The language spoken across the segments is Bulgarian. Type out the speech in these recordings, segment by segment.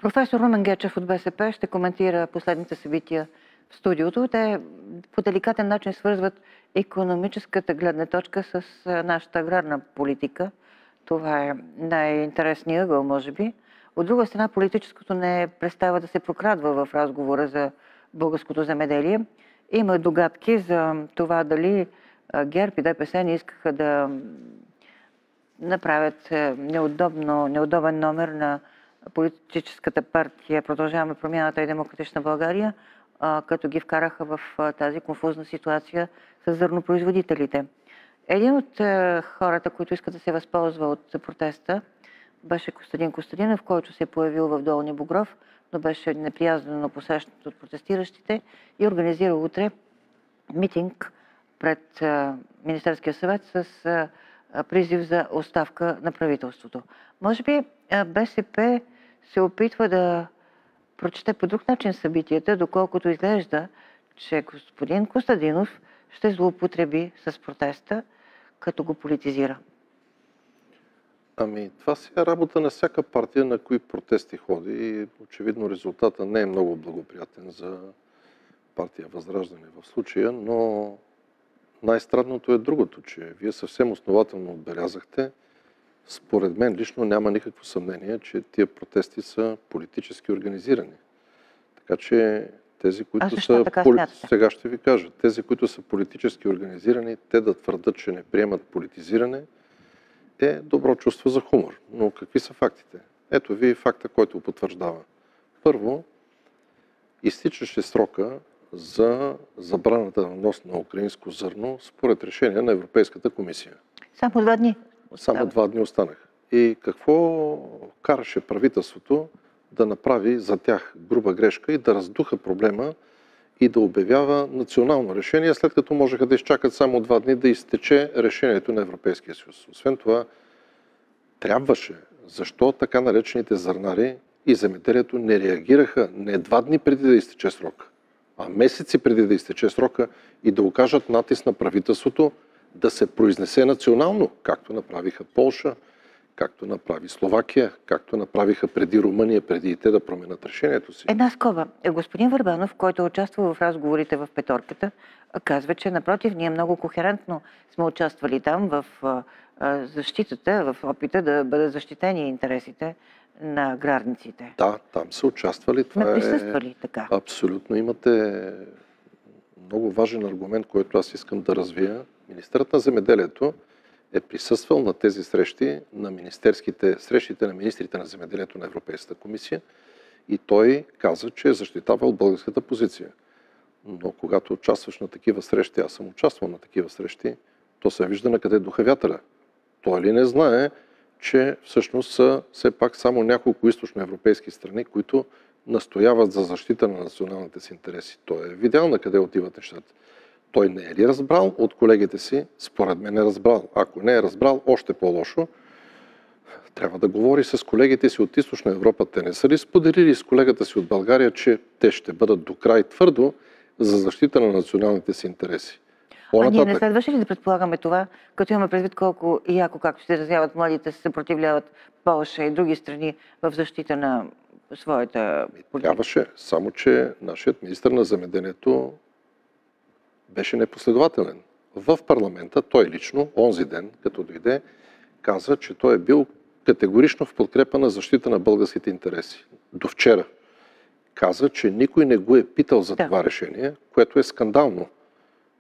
Професор Румен Гечев от БСП ще коментира последните събития в студиото. Те по деликатен начин свързват икономическата гледна точка с нашата аграрна политика. Това е най-интересният ъгъл, може би. От друга страна, политическото не престава да се прокрадва в разговора за българското земеделие. Има догадки за това дали ГЕРБ и ДПС не искаха да направят неудобен номер на политическата партия Продължаваме промяната и Демократична България, като ги вкараха в тази конфузна ситуация с зърнопроизводителите. Един от хората, които искат да се възползва от протеста, беше Костадин Костадинов, който се е появил в Долни Богров, но беше неприязнено посрещнат от протестиращите и организира утре митинг пред Министерския съвет с призив за оставка на правителството. Може би БСП се опитва да прочете по друг начин събитията, доколкото изглежда, че господин Костадинов ще злоупотреби с протеста, като го политизира. Ами, това си е работа на всяка партия, на кои протести ходи и очевидно резултата не е много благоприятен за партия Възраждане в случая, но най-странното е другото, че вие съвсем основателно отбелязахте. Според мен лично няма никакво съмнение, че тия протести са политически организирани. Така че тези, които са... Сега ще ви кажа. Тези, които са политически организирани, те да твърдат, че не приемат политизиране, е добро чувство за хумор. Но какви са фактите? Ето ви факта, който потвърждава. Първо, изтичаше срока за забраната на внос на украинско зърно според решение на Европейската комисия. Само 2 дни. Само 2 дни останаха. И какво караше правителството да направи за тях груба грешка и да раздуха проблема и да обявява национално решение, след като можеха да изчакат само 2 дни да изтече решението на Европейския съюз. Освен това, трябваше. Защо така наречените зърнари и земеделието не реагираха не 2 дни преди да изтече срока, а месеци преди да изтече срока и да окажат натиск на правителството да се произнесе национално, както направиха Полша, както направи Словакия, както направиха преди Румъния, преди и те да променят решението си. Една скоба. Господин Върбанов, който участва в разговорите в Петорката, казва, че напротив, ние много кохерентно сме участвали там в защитата, в опита да бъдат защитени интересите на аграрниците. Да, там са участвали. Това присъствали така. Абсолютно имате много важен аргумент, който аз искам да развия. Министърът на земеделието е присъствал на тези срещите на министрите на земеделието на Европейската комисия и той каза, че е защитавал българската позиция. Но когато участваш на такива срещи, аз съм участвал на такива срещи, то се вижда на къде духа вятъра. Той ли не знае, че всъщност са все пак само няколко източноевропейски страни, които настояват за защита на националните си интереси. Той е видял на къде отиват нещата. Той не е ли разбрал от колегите си? Според мен е разбрал. Ако не е разбрал, още по-лошо. Трябва да говори с колегите си от Източна Европа. Те не са ли споделили с колегата си от България, че те ще бъдат до край твърдо за защита на националните си интереси? А ние не следваше ли да предполагаме това, като имаме предвид колко и яко, както се изразяват младите, се съпротивляват Полша и други страни в защита на своята политика? Трябваше, само че нашият министър на земеделието беше непоследователен. В парламента той лично, онзи ден, като дойде, каза, че той е бил категорично в подкрепа на защита на българските интереси. До вчера. Каза, че никой не го е питал за това решение, което е скандално.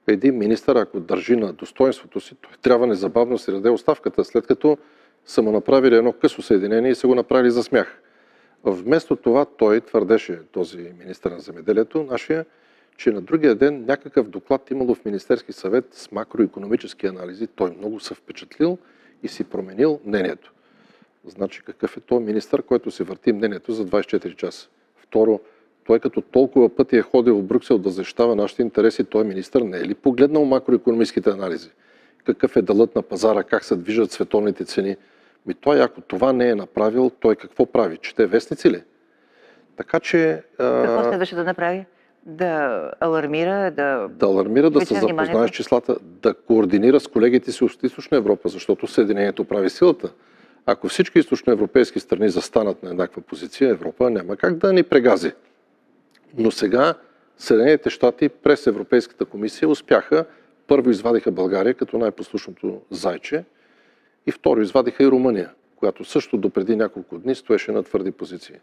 Един министър, ако държи на достоинството си, той трябва незабавно да си даде оставката, след като са му направили едно късо съединение и са го направили за смях. Вместо това той твърдеше, този министър на земеделието, нашия, че на другия ден някакъв доклад имало в Министерски съвет с макроекономически анализи. Той много се впечатлил и си променил мнението. Значи какъв е той министър, който си върти мнението за 24 часа? Второ, той като толкова пъти е ходил в Брюксел да защитава нашите интереси, той министър не е ли погледнал макроекономическите анализи? Какъв е делът на пазара, как се движат световните цени? Той, ако това не е направил, той какво прави? Чете вестници ли? Така че... Какво следваше да направи? Да алармира, да се запознае с числата, да координира с колегите си от Източна Европа, защото Съединението прави силата. Ако всички източноевропейски страни застанат на еднаква позиция, Европа няма как да ни прегази. Но сега Съединените щати през Европейската комисия успяха, първо извадиха България като най-послушното зайче и второ извадиха и Румъния, която също допреди няколко дни стоеше на твърди позиции.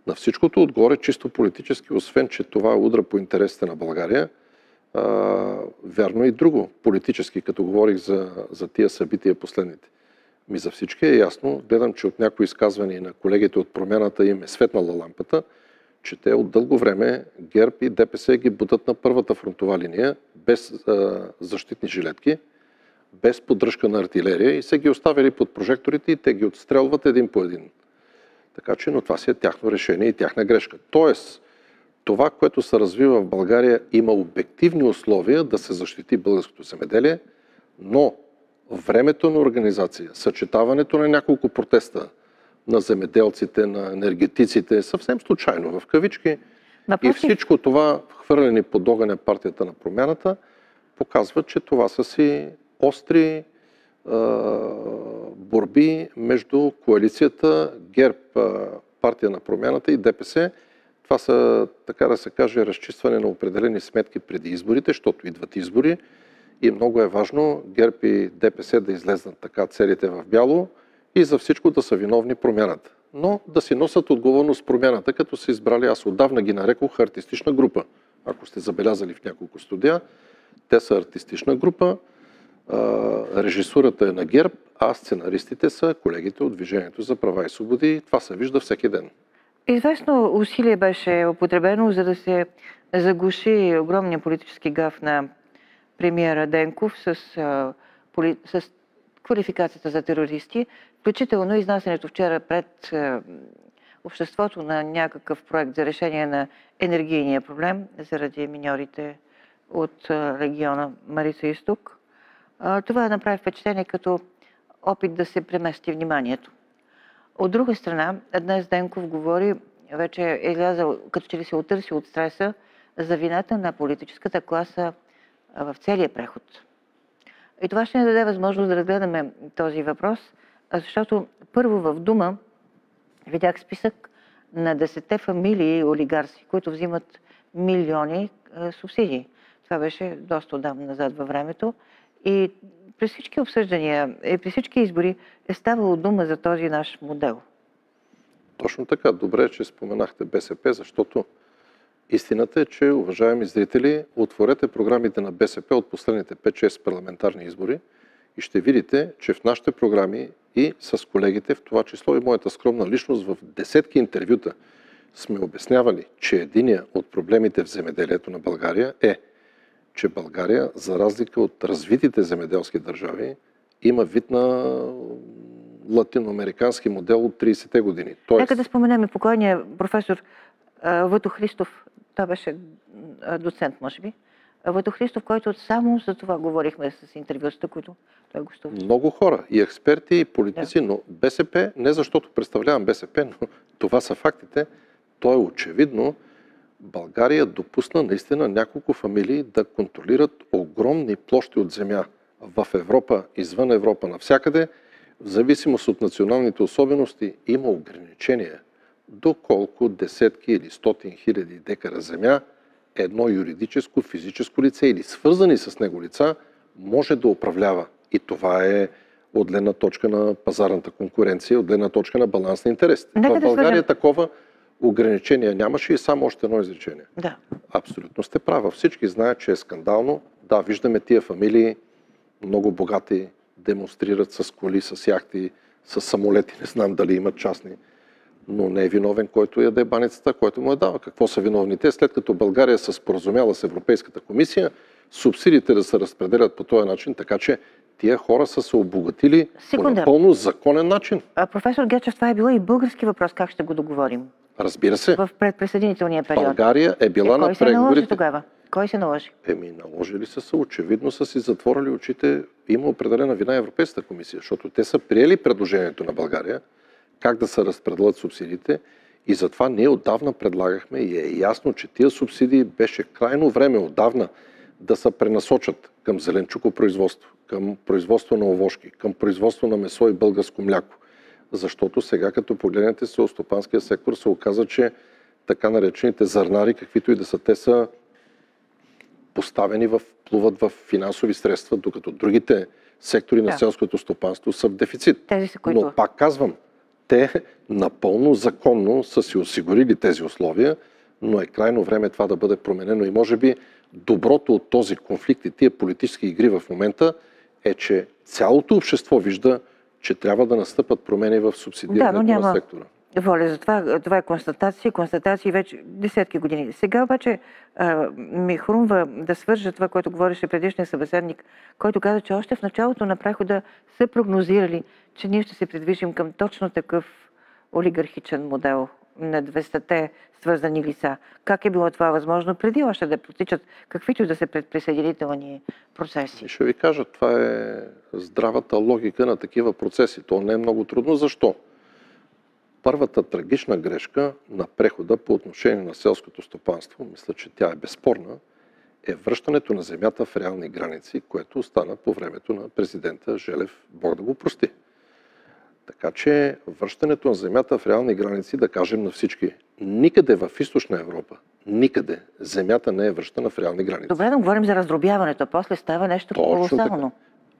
На всичкото отгоре, чисто политически, освен че това удра по интересите на България, вярно и друго, политически, като говорих за тия събития последните. За всички е ясно, гледам, че от някои изказвания на колегите от Промяната им е светнала лампата, че те от дълго време ГЕРБ и ДПС ги бутат на първата фронтова линия, без защитни жилетки, без поддръжка на артилерия и са ги оставили под прожекторите и те ги отстрелват един по един. Така че, но това си е тяхно решение и тяхна грешка. Тоест, това, което се развива в България, има обективни условия да се защити българското земеделие, но времето на организация, съчетаването на няколко протеста на земеделците, на енергетиците, съвсем случайно, в кавички, и всичко това, хвърлени под огъня партията на Промяната, показва, че това са си остри борби между коалицията ГЕРБ, партия на Промяната и ДПС. Това са, така да се каже, разчистване на определени сметки преди изборите, защото идват избори и много е важно ГЕРБ и ДПС да излезнат така целите в бяло и за всичко да са виновни Промяната. Но да си носят отговорност Промяната, като са избрали, аз отдавна ги нарекох артистична група. Ако сте забелязали в няколко студия, те са артистична група, режисурата е на ГЕРБ, а сценаристите са колегите от Движението за права и свободи. Това се вижда всеки ден. Известно усилие беше употребено, за да се заглуши огромния политически гаф на премиера Денков с квалификацията за терористи, включително изнасянето вчера пред обществото на някакъв проект за решение на енергийния проблем заради миньорите от региона Марица изток. Това направи впечатление като опит да се премести вниманието. От друга страна, днес Денков говори, вече е излязъл, като че ли се отърси от стреса за вината на политическата класа в целия преход. И това ще ни даде възможност да разгледаме този въпрос, защото първо в Дума видях списък на 10 фамилии олигарси, които взимат милиони субсидии. Това беше доста отдавна назад във времето. И при всички обсъждания и при всички избори е ставало дума за този наш модел. Точно така. Добре, че споменахте БСП, защото истината е, че, уважаеми зрители, отворете програмите на БСП от последните 5-6 парламентарни избори и ще видите, че в нашите програми и с колегите, в това число и моята скромна личност, в десетки интервюта сме обяснявали, че единия от проблемите в земеделието на България е, че България, за разлика от развитите земеделски държави, има вид на латиноамерикански модел от 30-те години. Нека да споменем покойния професор Въто Христов, той беше доцент, може би. Въто Христов, който само за това говорихме с интервюста, които той гостува. Много хора, и експерти, и политици, но БСП, не защото представлявам БСП, но това са фактите, то е очевидно. България допусна наистина няколко фамилии да контролират огромни площи от земя в Европа, извън Европа, навсякъде. В зависимост от националните особености има ограничения доколко десетки или стотин хиляди декара земя едно юридическо, физическо лице или свързани с него лица може да управлява. И това е от гледна точка на пазарната конкуренция, от гледна точка на баланс на интересите. В България такова ограничение нямаше и само още едно изречение. Да. Абсолютно сте права. Всички знаят, че е скандално. Да, виждаме тия фамилии, много богати, демонстрират с коли, с яхти, с самолети, не знам дали имат частни. Но не е виновен, който яде баницата, който му е дава. Какво са виновни те, след като България се споразумяла с Европейската комисия, субсидиите да се разпределят по този начин, така че тия хора са се обогатили по напълно законен начин. Професор Гечев, това е било и български въпрос. Как ще го договорим? Разбира се. В предприсъединителния период. България е била на преговорите. Кой се наложи тогава? Кой се наложи? Наложили са, очевидно са си затворили очите. Има определена вина Европейската комисия, защото те са приели предложението на България как да се разпределят субсидиите и затова ние отдавна предлагахме и е ясно, че тия субсидии беше крайно време отдавна да се пренасочат към зеленчукопроизводство, към производство на овошки, към производство на месо и българско мляко. Защото сега, като погледнете селскостопанския сектор, се оказа, че така наречените зърнари, каквито и да са, те са поставени плуват в финансови средства, докато другите сектори на селското стопанство са в дефицит. Тези са, които... Но пак казвам, те напълно законно са си осигурили тези условия, но е крайно време това да бъде променено. И може би доброто от този конфликт и тия политически игри в момента е, че цялото общество вижда, че трябва да настъпат промени в субсидирането на сектора. Воля за това. Това е констатации вече десетки години. Сега обаче ми хрумва да свържа това, което говореше предишния събеседник, който каза, че още в началото на прехода са прогнозирали, че ние ще се придвижим към точно такъв олигархичен модел на 200-те свързани лица. Как е било това възможно преди още да протичат каквито и да са предприсъединителни процеси? Ще ви кажа, това е здравата логика на такива процеси. То не е много трудно. Защо? Първата трагична грешка на прехода по отношение на селското стопанство, мисля, че тя е безспорна, е връщането на земята в реални граници, което стана по времето на президента Желев, Бог да го прости. Така че връщането на земята в реални граници, да кажем на всички, никъде в Източна Европа, никъде земята не е връщана в реални граници. Добре, да говорим за раздробяването, после става нещо колосално.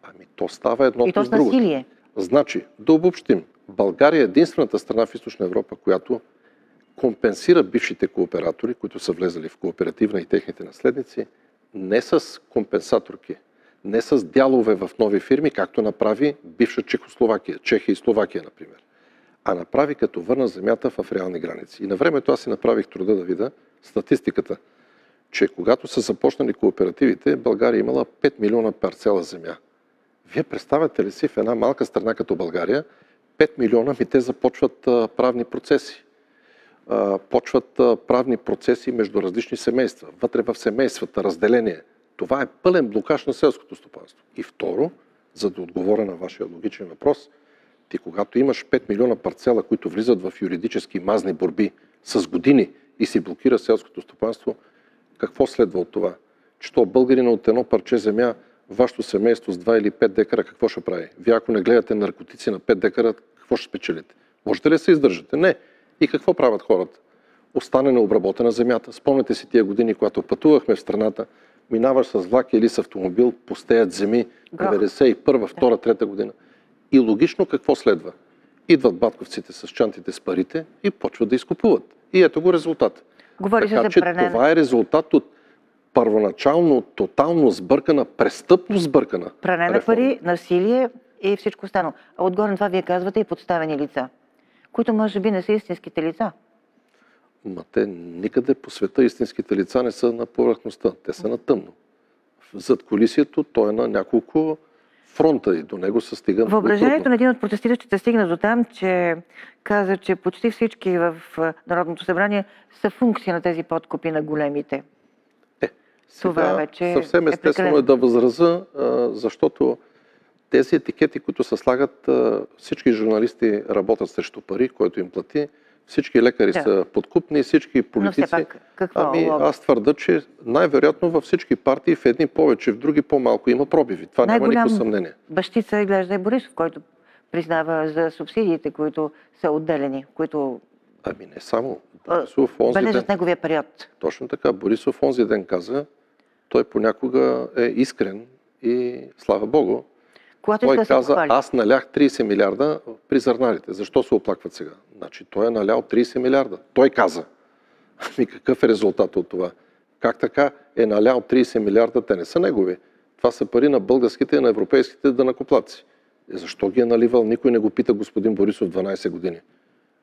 Ами то става едното и то с другото. И то с насилие. Значи, да обобщим, България е единствената страна в Източна Европа, която компенсира бившите кооператори, които са влезали в кооперативна и техните наследници, не с компенсаторки, не с дялове в нови фирми, както направи бивша Чехословакия, Чехия и Словакия, например, а направи като върна земята в реални граници. И на времето аз си направих труда да видя статистиката, че когато са започнали кооперативите, България имала 5 милиона парцела земя. Вие представяте ли си в една малка страна като България, 5 милиона, те започват правни процеси. Почват правни процеси между различни семейства. Вътре в семействата, разделение. Това е пълен блокаж на селското стопанство. И второ, за да отговоря на вашия логичен въпрос, ти когато имаш 5 милиона парцела, които влизат в юридически мазни борби с години и си блокира селското стопанство, какво следва от това? Че то българина от едно парче земя, вашето семейство с 2 или 5 декара какво ще прави? Вие ако не гледате наркотици на 5 декара, какво ще спечелите? Можете ли се издържате? Не. И какво правят хората? Остане необработена земята. Спомняте си тия години, когато пътувахме в страната, минаваш с влак или с автомобил, пустеят земи, 91, 2, 3 година. И логично какво следва? Идват батковците с чантите с парите и почват да изкупуват. И ето го резултат. Така че това е резултат от първоначално, тотално сбъркана, престъпно сбъркана пране на пари, насилие и всичко останало. А отгоре на това вие казвате и подставени лица, които може би не са истинските лица. Те никъде по света истинските лица не са на повърхността. Те са на тъмно. Зад колисието той е на няколко фронта и до него се стига. Въображението на един от протестиращите стигна до там, че каза, че почти всички в Народното събрание са функции на тези подкупи на големите. Това вече съвсем естествено е да възраза, защото тези етикети, които се слагат, всички журналисти работят срещу пари, който им плати, всички лекари са подкупни, всички политици. Но все пак, какво? Аз твърда, че най-вероятно във всички партии в едни повече, в други по-малко има пробиви. Това няма никакво съмнение. Бащица изглежда е Борисов, който признава за субсидиите, които са отделени, които... Не само. Борисов бележат неговия период. Точно така. Борисов онзи ден каза, той понякога е искрен и слава Богу. Той каза, аз налях 30 милиарда при зърнарите. Защо се оплакват сега? Значи той е налял 30 милиарда. Той каза. Какъв е резултат от това? Как така е налял 30 милиарда? Те не са негови. Това са пари на българските и на европейските данъкоплатци. Защо ги е наливал? Никой не го пита господин Борисов 12 години.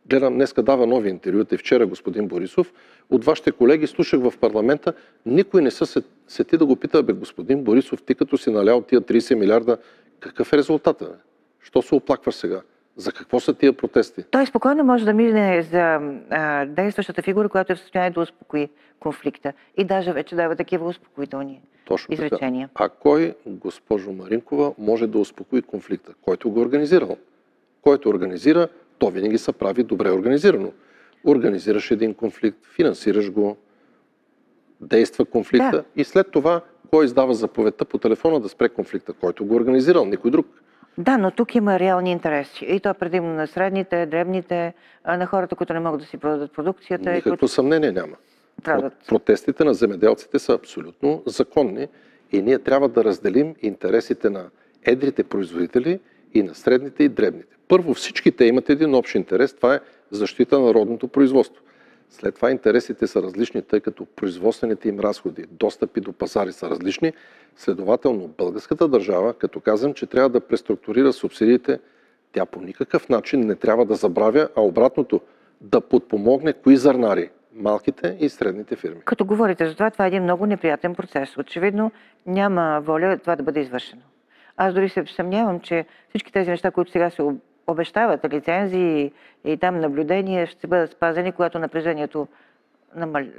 Гледам, днеска дава нови интервюта и вчера господин Борисов. От вашите колеги слушах в парламента, никой не се сети да го пита, господин Борисов, ти като си налял тия 30 милиарда, какъв е резултатът? Що се оплакваш сега? За какво са тия протести? Той спокойно може да мине за действащата фигура, която е в състояние да успокои конфликта. И даже вече дава такива успокоителни изречения. А кой, госпожо Маринкова, може да успокои конфликта? Който го организирал. Който организира, то винаги се прави добре организирано. Организираш един конфликт, финансираш го, действа конфликта и след това кой издава заповедта по телефона да спре конфликта? Който го организирал, никой друг. Да, но тук има реални интереси. И то е предимно на средните, дребните, на хората, които не могат да си продадат продукцията. Никакво съмнение няма. Страдат. Протестите на земеделците са абсолютно законни и ние трябва да разделим интересите на едрите производители и на средните и дребните. Първо, всички те имат един общ интерес, това е защита на народното производство. След това интересите са различни, тъй като производствените им разходи, достъпи до пазари са различни. Следователно, българската държава, като казвам, че трябва да преструктурира субсидиите, тя по никакъв начин не трябва да забравя, а обратното, да подпомогне кои зърнари? Малките и средните фирми. Като говорите за това, това е един много неприятен процес. Очевидно няма воля това да бъде извършено. Аз дори се съмнявам, че всички тези неща, които сега се обещават, лицензии и там наблюдения, ще бъдат спазени, когато напрежението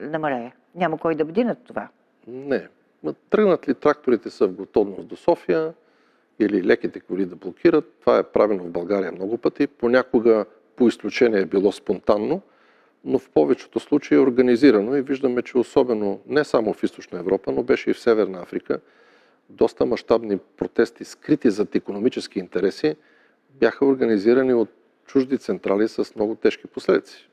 намалее. Няма кой да бди над това. Не. Тръгнат ли тракторите са в готовност до София или леките коли да блокират, това е правено в България много пъти. Понякога по изключение е било спонтанно, но в повечето случаи е организирано и виждаме, че особено не само в Източна Европа, но беше и в Северна Африка, доста мащабни протести, скрити зад икономически интереси, бяха организирани от чужди централи с много тежки последици.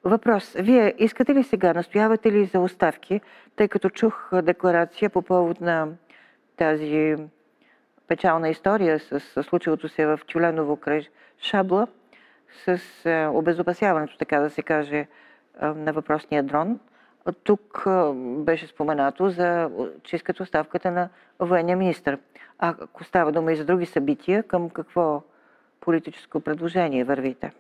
Въпрос. Вие искате ли сега, настоявате ли за оставки, тъй като чух декларация по повод на тази печална история с случилото се в Тюленово край Шабла, с обезопасяването, така да се каже, на въпросния дрон. Тук беше споменато, че искат оставката на военния министър. А ако става дума и за други събития, към какво политическо предложение вървите?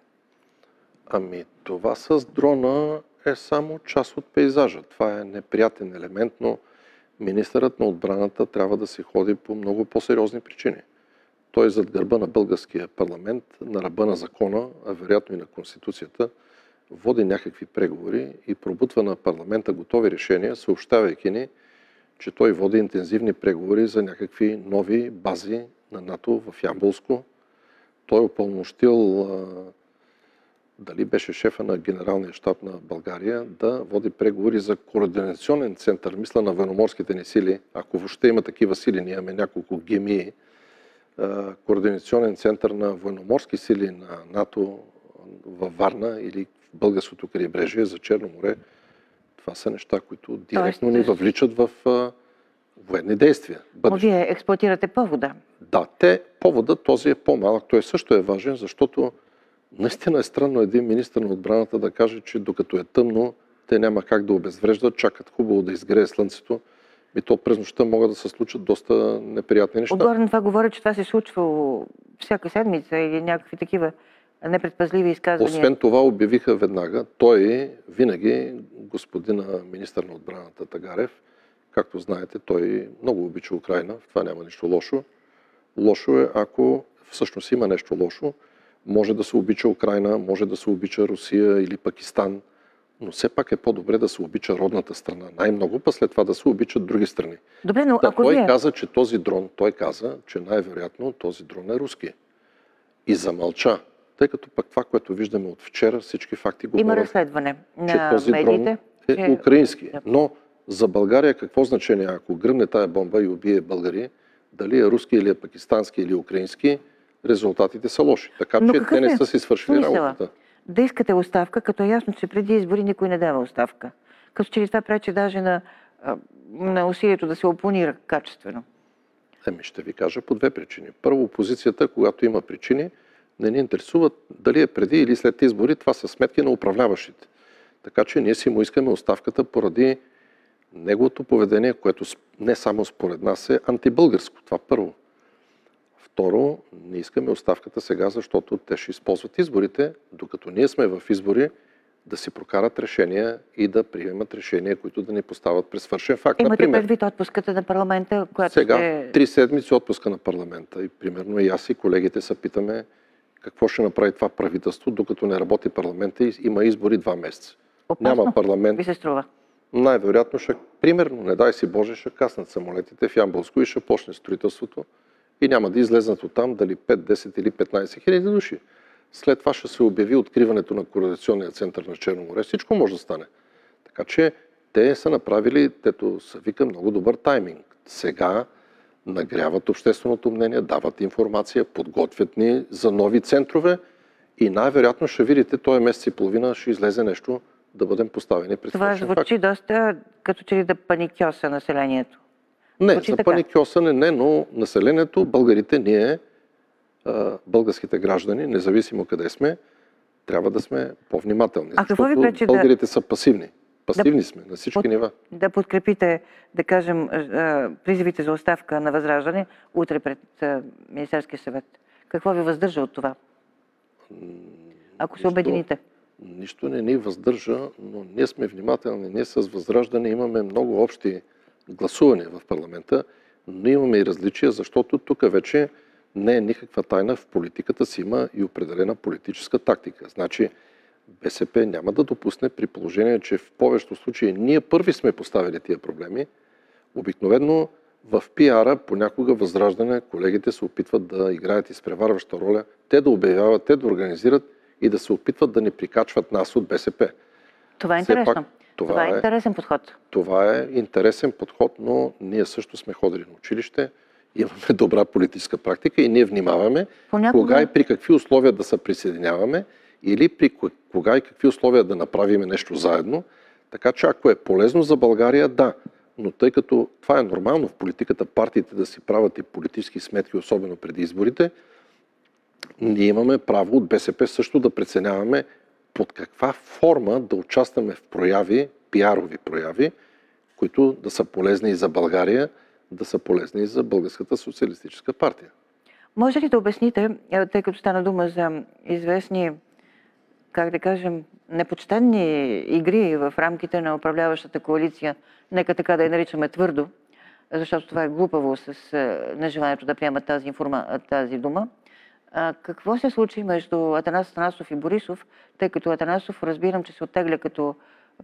Ами това с дрона е само част от пейзажа. Това е неприятен елемент, но министърът на отбраната трябва да се ходи по много по-сериозни причини. Той зад гърба на българския парламент, на ръба на закона, а вероятно и на Конституцията, води някакви преговори и пробутва на парламента готови решения, съобщавайки ни, че той води интензивни преговори за някакви нови бази на НАТО в Ямболско. Той е упълномощил, дали беше шефа на Генералния щаб на България, да води преговори за координационен център, мисля на военноморските ни сили. Ако въобще има такива сили, ние имаме няколко ГМИ, координационен център на военноморски сили на НАТО във Варна или в българското крайбрежие за Черно море. Това са неща, които директно ни въвличат в военни действия. Но вие експлоатирате повода. Да, повода този е по-малък. Той също е важен, защото наистина е странно един министър на отбраната да каже, че докато е тъмно, те няма как да обезвреждат, чакат хубаво да изгрее слънцето. И то през нощта могат да се случат доста неприятни неща. Отгоре на това говоря, че това се случва всяка седмица или някакви такива непредпазливи изказвания. Освен това обявиха веднага, той винаги, господина министър на отбраната Тагарев, както знаете, той много обича Украйна, в това няма нищо лошо. Лошо е, ако всъщност има нещо лошо, може да се обича Украйна, може да се обича Русия или Пакистан, но все пак е по-добре да се обича родната страна. Най-много, па след това да се обичат други страни. Добре, но ако той каза, че този дрон, че най-вероятно този дрон е руски. И замълча. Тъй като пък това, което виждаме от вчера, всички факти говорят, има разследване че този медиите, дрон е украински. Да. Но за България какво значение, ако гръмне тая бомба и убие българи, дали е руски или е пакистански или украински, резултатите са лоши. Така че те не са си свършили работата. Да искате оставка, като е ясно, че преди избори никой не дава оставка. Като че ли това пречи даже на усилието да се опонира качествено? Ще ви кажа по две причини. Първо, опозицията, когато има причини, не ни интересуват дали е преди или след избори, това са сметки на управляващите. Така че ние си му искаме оставката поради неговото поведение, което не само според нас е антибългарско. Това първо. Второ, не искаме оставката сега, защото те ще използват изборите, докато ние сме в избори, да си прокарат решения и да приемат решения, които да ни поставят през свършен факт. Имате предвид отпуската на парламента, която сега 3 седмици отпуска на парламента. И примерно и аз и колегите се питаме какво ще направи това правителство, докато не работи парламента и има избори 2 месеца. Опасно, няма парламент. Ви се струва? Най-вероятно примерно, не дай си Боже, ще каснат самолетите в Ямболско и ще почне строителството. И няма да излезнат оттам дали 5, 10 или 15 хиляди души. След това ще се обяви откриването на координационния център на Черно море. Всичко може да стане. Така че те са направили, тето се вика, много добър тайминг. Сега нагряват общественото мнение, дават информация, подготвят ни за нови центрове и най-вероятно ще видите, този месец и половина ще излезе нещо да бъдем поставени пред Това свършен факт. звучи доста като че ли да паникьоса населението. Не, Звучи за така. паникьосане не, но населението, българите, ние, българските граждани, независимо къде сме, трябва да сме по-внимателни. А какво ви Защото пречи българите са пасивни. Пасивни сме на всички нива. Да подкрепите, да кажем, призивите за оставка на Възраждане утре пред Министерския съвет? Какво ви въздържа от това? Ако се обедините. Нищо не ни въздържа, но ние сме внимателни. Ние с Възраждане имаме много общи гласувания в парламента, но имаме и различия, защото тук вече не е никаква тайна. В политиката си има и определена политическа тактика. Значи БСП няма да допусне, при положение, че в повечето случаи ние първи сме поставили тия проблеми. Обикновено в пиара понякога Възраждане колегите се опитват да играят изпреварваща роля, те да обявяват, те да организират и да се опитват да ни прикачват нас от БСП. Това е интересно. Пак, това е интересен подход. Това е интересен подход, но ние също сме ходили на училище, имаме добра политическа практика и ние внимаваме кога и при какви условия да се присъединяваме или при кога и какви условия да направим нещо заедно. Така че ако е полезно за България, да. Но тъй като това е нормално в политиката, партиите да си правят и политически сметки, особено преди изборите, ние имаме право от БСП също да преценяваме под каква форма да участваме в прояви, пиарови прояви, които да са полезни и за България, да са полезни и за Българската социалистическа партия. Може ли да обясните, тъй като стана дума за известни, как да кажем, непочтенни игри в рамките на управляващата коалиция, нека така да я наричаме твърдо, защото това е глупаво с нежеланието да приемат тази дума. Какво се случи между Атанас Атанасов и Борисов, тъй като Атанасов разбирам, че се оттегля като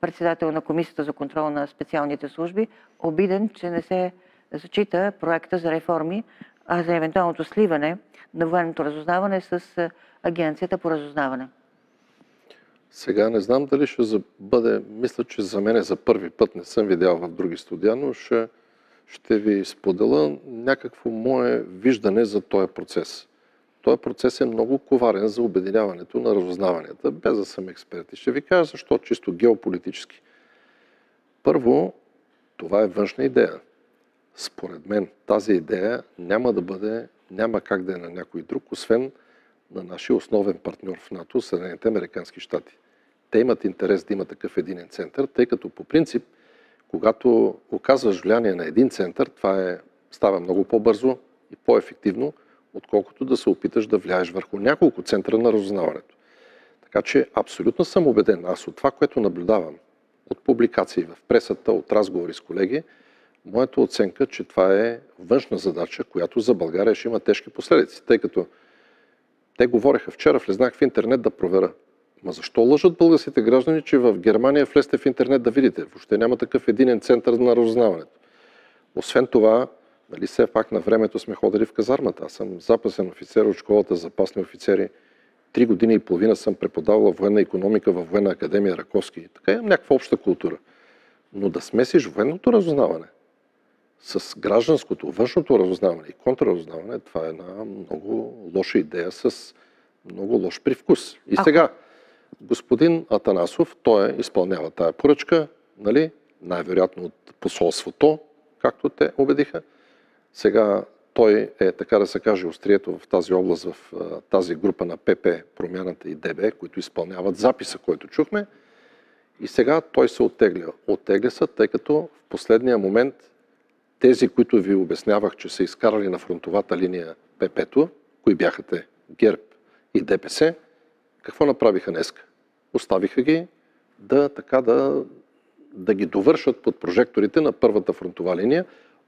председател на Комисията за контрол на специалните служби, обиден, че не се зачита проекта за реформи, а за евентуалното сливане на военното разузнаване с Агенцията по разузнаване. Сега не знам дали ще бъде, мисля, че за мен за първи път не съм видял в други студия, но ще ви споделя някакво мое виждане за този процес. Този процес е много коварен за обединяването на разузнаванията, без да съм експерт. И ще ви кажа защо, чисто геополитически. Първо, това е външна идея. Според мен тази идея няма как да е на някой друг, освен на нашия основен партньор в НАТО, Съединените американски щати. Те имат интерес да има такъв единен център, тъй като по принцип, когато оказваш влияние на един център, това става много по-бързо и по-ефективно, отколкото да се опиташ да влияеш върху няколко центъра на разузнаването. Така че абсолютно съм убеден, аз от това, което наблюдавам, от публикации в пресата, от разговори с колеги, моята оценка, че това е външна задача, която за България ще има тежки последици, тъй като те говореха вчера, влезнах в интернет да проверя. Ма защо лъжат българските граждани, че в Германия влезте в интернет да видите? Въобще няма такъв единен център на разузнаването. Освен това, нали все пак на времето сме ходили в казармата. Аз съм запасен офицер от школата за запасни офицери. 3 години и половина съм преподавала военна икономика във Военна академия Раковски. Така имам някаква обща култура. Но да смесиш военното разузнаване с гражданското, външното разузнаване и контрразузнаване, това е една много лоша идея с много лош привкус. И сега, господин Атанасов, той изпълнява тая поръчка, нали, най-вероятно от посолството, както те убедиха. Сега той е, така да се каже, острието в тази област, в тази група на ПП, Промяната и ДБ, които изпълняват записа, който чухме. И сега той се оттегля. Оттегля се, тъй като в последния момент тези, които ви обяснявах, че са изкарали на фронтовата линия ПП-то, кои бяха те, ГЕРБ и ДПС, какво направиха днеска? Оставиха ги да ги довършат под прожекторите на първата фронтова линия,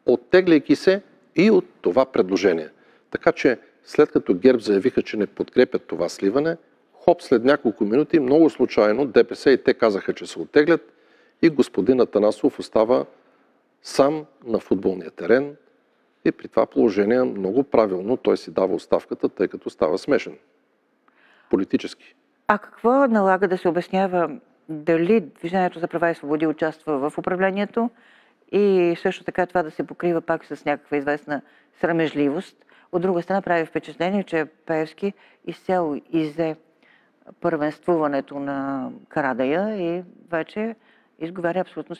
оттегляйки се и от това предложение. Така че, след като ГЕРБ заявиха, че не подкрепят това сливане, хоп, след няколко минути, много случайно, ДПС и те казаха, че се оттеглят и господин Атанасов остава сам на футболния терен и при това положение много правилно той си дава оставката, тъй като става смешен. Политически. А какво налага да се обяснява дали Движението за права и свободи участва в управлението и също така това да се покрива пак с някаква известна срамежливост. От друга страна прави впечатление, че Пеевски изцяло изе първенствуването на Карадайъ и вече изговаря абсолютно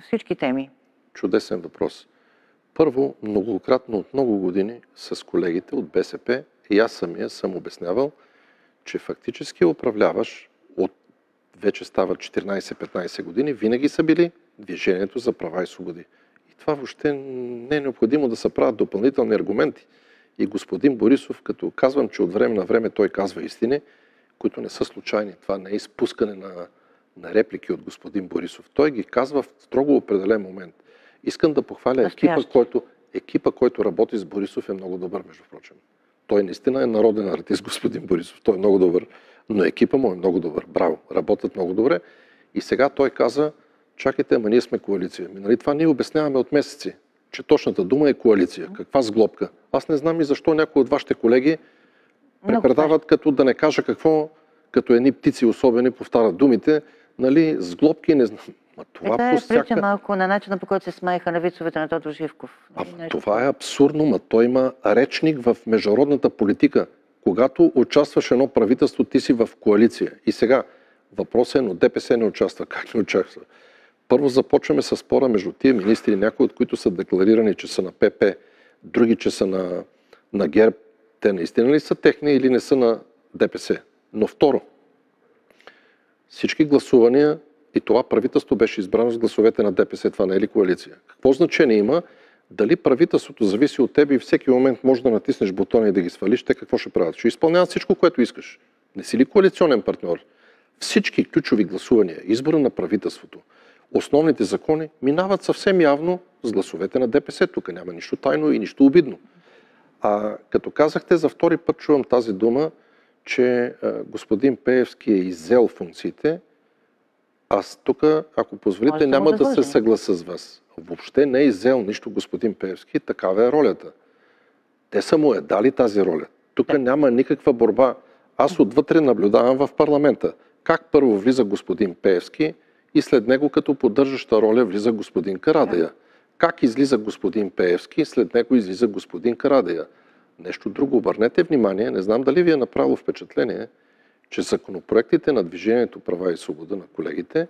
всички теми. Чудесен въпрос. Първо, многократно от много години с колегите от БСП и аз самия съм обяснявал, че фактически управляваш от вече става 14-15 години, винаги са били Движението за права и свободи. И това въобще не е необходимо да се правят допълнителни аргументи. И господин Борисов, като казвам, че от време на време той казва истини, които не са случайни. Това не е изпускане на реплики от господин Борисов. Той ги казва в строго определен момент. Искам да похваля екипа, който работи с Борисов, е много добър, между прочим. Той наистина е народен артист, господин Борисов. Той е много добър, но екипа му е много добър. Браво! Работят много добре. И сега той каза, чакайте, ама ние сме коалиция. Нали това ние обясняваме от месеци, че точната дума е коалиция. Каква сглобка? Аз не знам и защо някои от вашите колеги препредават, като да не кажа какво, като едни птици особени повтарят думите, нали, сглобки, не знам. Това е прилича малко на начина, по който се смаеха на вицовете на Тодор Живков. Това е абсурдно, той има речник в международната политика. Когато участваш едно правителство, ти си в коалиция. И сега въпросът е, но ДПС не участва. Как не участва? Първо започваме с спора между тия министри, някои от които са декларирани, че са на ПП, други, че са на ГЕРБ. Те наистина ли са техни или не са на ДПС? Но второ, всички гласувания и това правителство беше избрано с гласовете на ДПС. Това не е ли коалиция? Какво значение има? Дали правителството зависи от теб и всеки момент може да натиснеш бутона и да ги свалиш? Те какво ще правят? Ще изпълняват всичко, което искаш. Не си ли коалиционен партньор? Всички ключови гласувания, избора на правителството, основните закони минават съвсем явно с гласовете на ДПС. Тук няма нищо тайно и нищо обидно. А като казахте, за втори път чувам тази дума, че господин Пеевски е иззел функциите. Аз тук, ако позволите, няма да се съглася с вас. Въобще не е иззел нищо господин Пеевски, такава е ролята. Те са му дали тази роля. Тук няма никаква борба. Аз отвътре наблюдавам в парламента. Как първо влиза господин Пеевски и след него като поддържаща роля влиза господин Карадайъ. Как излиза господин Пеевски и след него излиза господин Карадайъ. Нещо друго. Обърнете внимание, не знам дали ви е направило впечатление, че законопроектите на Движението права и свобода на колегите,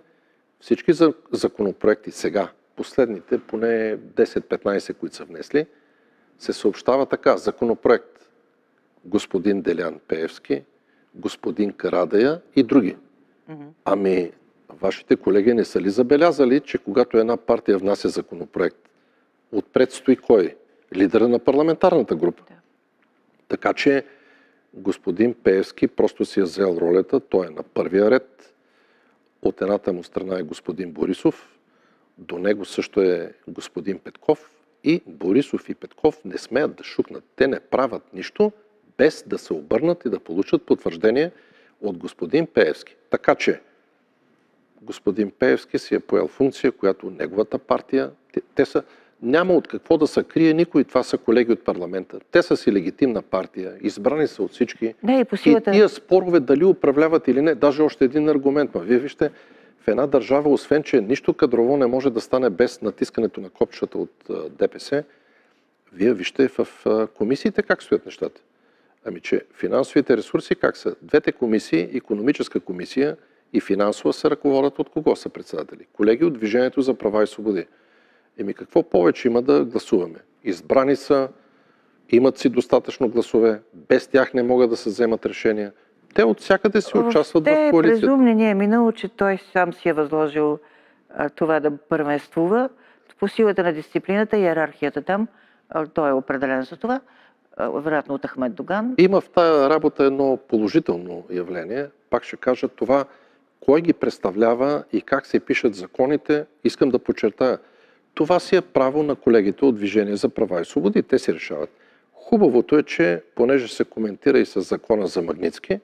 всички законопроекти сега, последните поне 10-15, които са внесли, се съобщава така. Законопроект господин Делян Пеевски, господин Карадайъ и други. Ами, вашите колеги не са ли забелязали, че когато една партия внася законопроект, отпред стои кой? Лидера на парламентарната група. Така че господин Пеевски просто си е взел ролята, той е на първия ред. От едната му страна е господин Борисов, до него също е господин Петков и Борисов и Петков не смеят да шукнат. Те не правят нищо, без да се обърнат и да получат потвърждение от господин Пеевски. Така че господин Пеевски си е поел функция, която неговата партия, няма от какво да се крие никой, това са колеги от парламента. Те са си легитимна партия, избрани са от всички. И тия спорове дали управляват или не, даже още един аргумент. Вие вижте, в една държава, освен че нищо кадрово не може да стане без натискането на копчета от ДПС, вие вижте в комисиите как стоят нещата. Ами че финансовите ресурси как са? Двете комисии, икономическа комисия и финансова, се ръководят от кого са председатели? Колеги от Движението за права и свободи. Еми какво повече има да гласуваме? Избрани са, имат си достатъчно гласове, без тях не могат да се вземат решения. Те от всякъде си участват в коалицията. Презумни не е минало, че той сам си е възложил това да първенствува. По силата на дисциплината и иерархията там, той е определен за това. Вероятно от Ахмед Доган. Има в тая работа едно положително явление. Пак ще кажа това, кой ги представлява и как се пишат законите, искам да подчертая. Това си е право на колегите от Движение за права и свободи. Те си решават. Хубавото е, че понеже се коментира и с закона за Магнитски.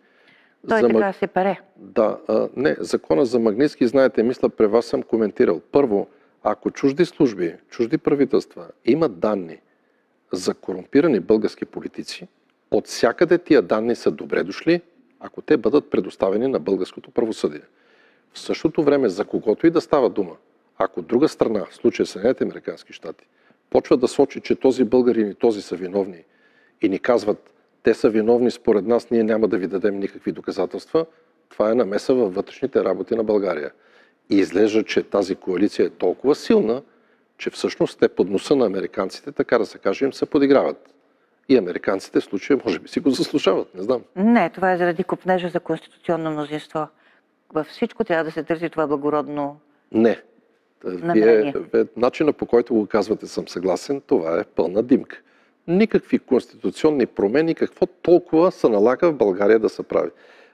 Той така се паре. Да, не, закона за Магнитски, знаете, мисля, при вас съм коментирал. Първо, ако чужди служби, чужди правителства имат данни за корумпирани български политици, от всякъде тия данни са добре дошли, ако те бъдат предоставени на българското правосъдие. В същото време, за когото и да става дума, ако друга страна, в случая Съединените американски щати, почва да сочи, че този българин и този са виновни и ни казват, те са виновни според нас, ние няма да ви дадем никакви доказателства, това е намеса във вътрешните работи на България. И изглежда, че тази коалиция е толкова силна, че всъщност те под носа на американците, така да се каже, им се подиграват. И американците в случая може би си го заслужават, не знам. Не, това е заради купнежа за конституционно мнозинство. Във всичко трябва да се търси това благородно Не. намерение. Начина, по който го казвате, съм съгласен, това е пълна димка. Никакви конституционни промени, какво толкова се налага в България да се прави.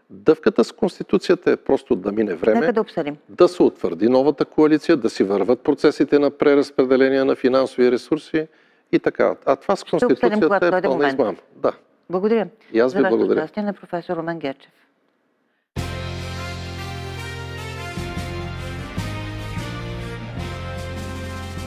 Дъвката с Конституцията е просто да мине време, Нека да обсъдим. да се утвърди новата коалиция, да си върват процесите на преразпределение на финансови ресурси и така. А това с обсъдим, Конституцията когато е дойде пълна момент. измама. Да. Благодаря. И аз ви за вашето благодаря. участие на професор Румен Гечев.